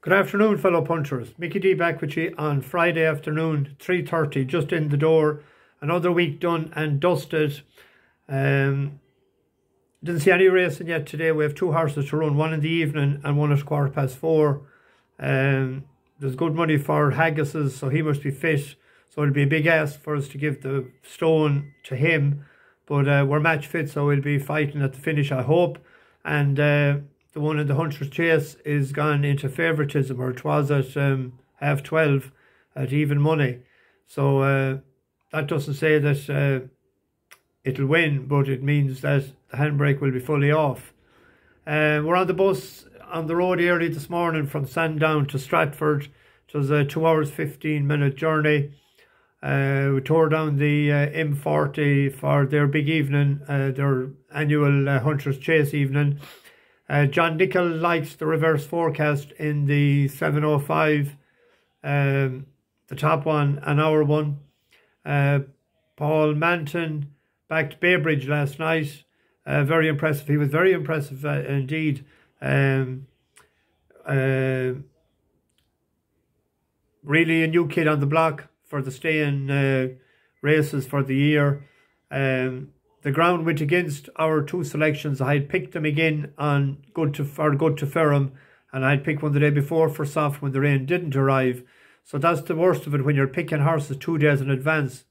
Good afternoon, fellow punchers. Mickey D back with you on Friday afternoon, 3:30, just in the door. Another week done and dusted. Didn't see any racing yet today. We have two horses to run, one in the evening and one at 4:15. There's good money for Haggis's, so he must be fit. So it'll be a big ask for us to give the stone to him. But we're match fit, so we'll be fighting at the finish, I hope. And the one in the Hunter's Chase is gone into favouritism, or it was at 12:30 at even money. So that doesn't say that it'll win, but it means that the handbrake will be fully off. We're on the bus on the road early this morning from Sandown to Stratford. It was a 2 hours 15-minute journey. We tore down the M40 for their big evening, their annual Hunter's Chase evening. John Nicol likes the reverse forecast in the 705, the top one, an hour one. Paul Manton backed Baybridge last night. Very impressive. He was very impressive indeed. Really a new kid on the block for the stay-in races for the year. The ground went against our two selections. I had picked them again on good to Ferrum, and I had picked one the day before for soft when the rain didn't arrive. So that's the worst of it when you're picking horses 2 days in advance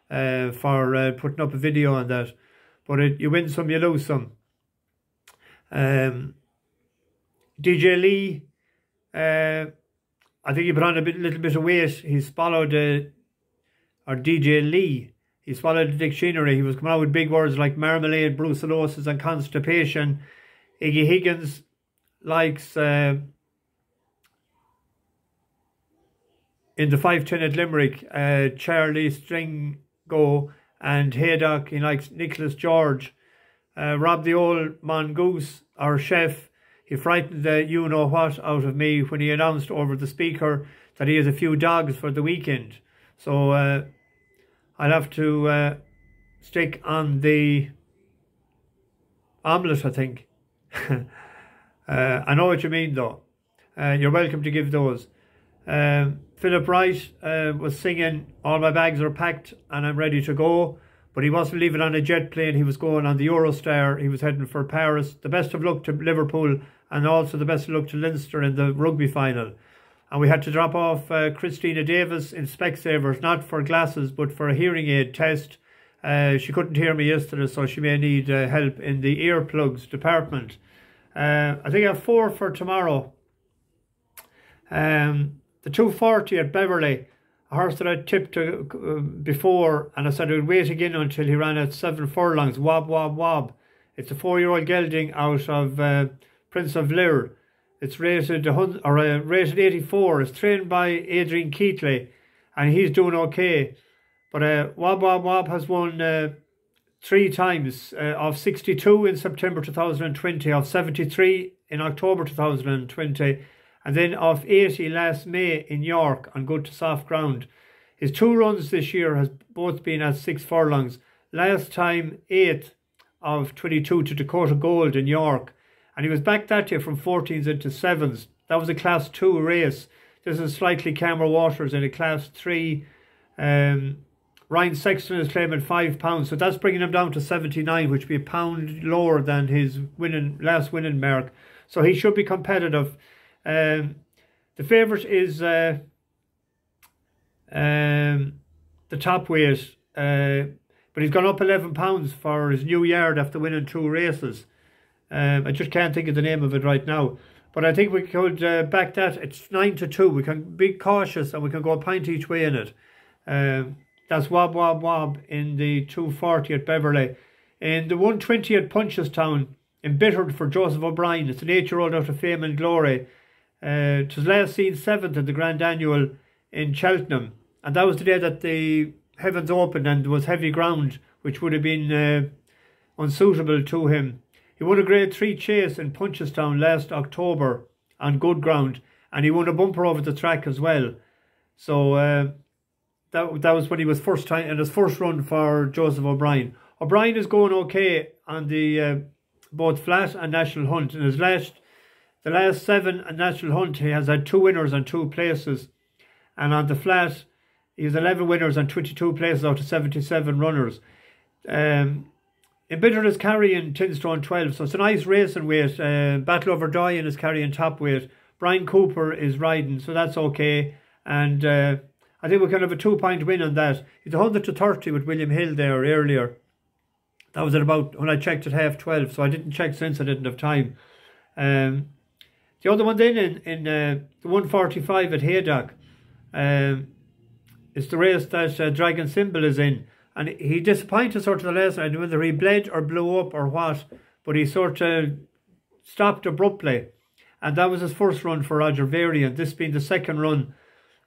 for putting up a video on that. But you win some, you lose some. DJ Lee, I think he put on a little bit of weight. He swallowed, or DJ Lee, he swallowed the dictionary. He was coming out with big words like marmalade, brucellosis and constipation. Iggy Higgins likes, in the 510 at Limerick, Charlie Stringo and Haydock. He likes Nicholas George. Rob the old mongoose, our chef, he frightened the you-know-what out of me when he announced over the speaker that he has a few dogs for the weekend. So I'll have to stick on the omelette, I think. I know what you mean, though. You're welcome to give those. Philip Wright was singing, "All my bags are packed and I'm ready to go." But he wasn't leaving on a jet plane. He was going on the Eurostar. He was heading for Paris. The best of luck to Liverpool, and also the best of luck to Leinster in the rugby final. And we had to drop off Christina Davis in Specsavers, not for glasses, but for a hearing aid test. She couldn't hear me yesterday, so she may need help in the earplugs department. I think I have 4 for tomorrow. The 240 at Beverly, a horse that I tipped before, and I said I would wait again until he ran at 7 furlongs, Wobwobwob. It's a 4-year-old gelding out of Prince of Lear. It's rated 84. It's trained by Adrian Keatley, and he's doing okay. But Wobwobwob has won 3 times, of 62 in September 2020, of 73 in October 2020, and then of 80 last May in York on good to soft ground. His 2 runs this year has both been at 6 furlongs. Last time 8th of 22 to Dakota Gold in York. And he was back that year from 14s into 7s. That was a Class 2 race. This is slightly calmer waters in a Class 3. Ryan Sexton is claiming £5, so that's bringing him down to 79, which would be £1 lower than his last winning mark. So he should be competitive. The favourite is the top weight, but he's gone up £11 for his new yard after winning 2 races. I just can't think of the name of it right now. But I think we could back that. It's 9-2. We can be cautious and we can go a pint each way in it. That's Wobwobwob in the 240 at Beverly. In the 120 at Punchestown, Embittered for Joseph O'Brien. It's an 8-year-old out of fame and glory. It was last seen 7th in the Grand Annual in Cheltenham. And that was the day that the heavens opened and there was heavy ground, which would have been unsuitable to him. He won a Grade 3 chase in Punchestown last October on good ground, and he won a bumper over the track as well. So that was when he was first time in his first run for Joseph O'Brien. O'Brien is going okay on the both flat and national hunt. In his last The last 7 at National Hunt, he has had 2 winners and 2 places. And on the flat, he has 11 winners and 22 places out of 77 runners. Embittered is carrying 10 stone 12, so it's a nice racing weight. Battle Over Dying is carrying top weight. Brian Cooper is riding, so that's okay. And I think we can have a 2-point win on that. He's 100 to 30 with William Hill there earlier. That was at about, when I checked at 12:30, so I didn't check since I didn't have time. The other one then in the 145 at Haydock, it's the race that Dragon Symbol is in. And he disappointed sort of the last night, whether he bled or blew up or what, but he sort of stopped abruptly. And that was his first run for Roger Varian, this being the second run.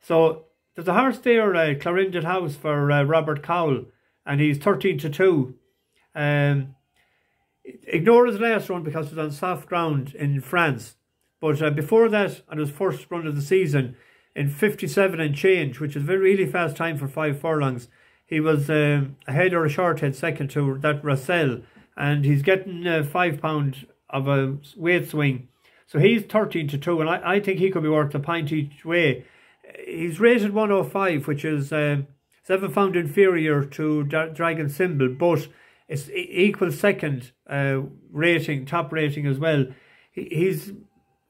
So there's a horse there, Clarendon House for Robert Cowell, and he's 13 to 2. Ignore his last run because it was on soft ground in France. But before that, on his first run of the season, in 57 and change, which is a really fast time for 5 furlongs, he was a head or a short head second to that Russell, and he's getting £5 of a weight swing. So he's 13 to 2, and I think he could be worth a pint each way. He's rated 105, which is 7 pound inferior to Dragon Symbol, but it's equal second rating, top rating as well. He's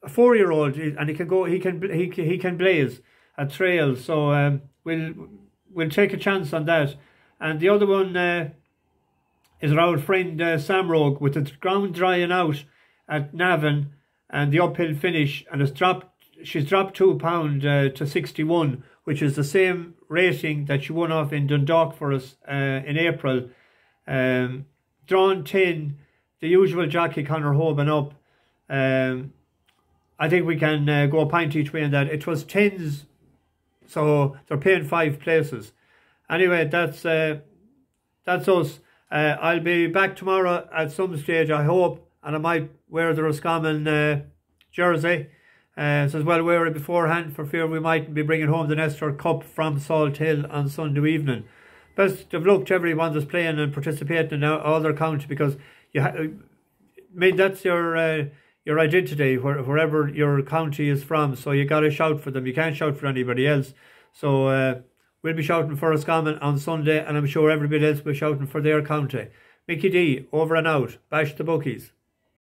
a 4-year-old, and he can go. He can blaze at trails. So we'll take a chance on that. And the other one is our old friend Samrogue, with the ground drying out at Navan and the uphill finish, and she's dropped £2 to 61, which is the same rating that she won off in Dundalk for us in April. Drawn 10, the usual jockey Conor Hoban up. I think we can go a pint each way in that. It was 10s, so they're paying 5 places. Anyway, that's us. I'll be back tomorrow at some stage, I hope, and I might wear the Roscommon jersey. So as well wear it beforehand, for fear we mightn't be bringing home the Nestor Cup from Salt Hill on Sunday evening. Best of luck to everyone that's playing and participating in all their county, because that's your identity, wherever your county is from. So you got to shout for them. You can't shout for anybody else. So we'll be shouting for Roscommon on Sunday, and I'm sure everybody else will be shouting for their county. Mickey D, over and out. Bash the bookies.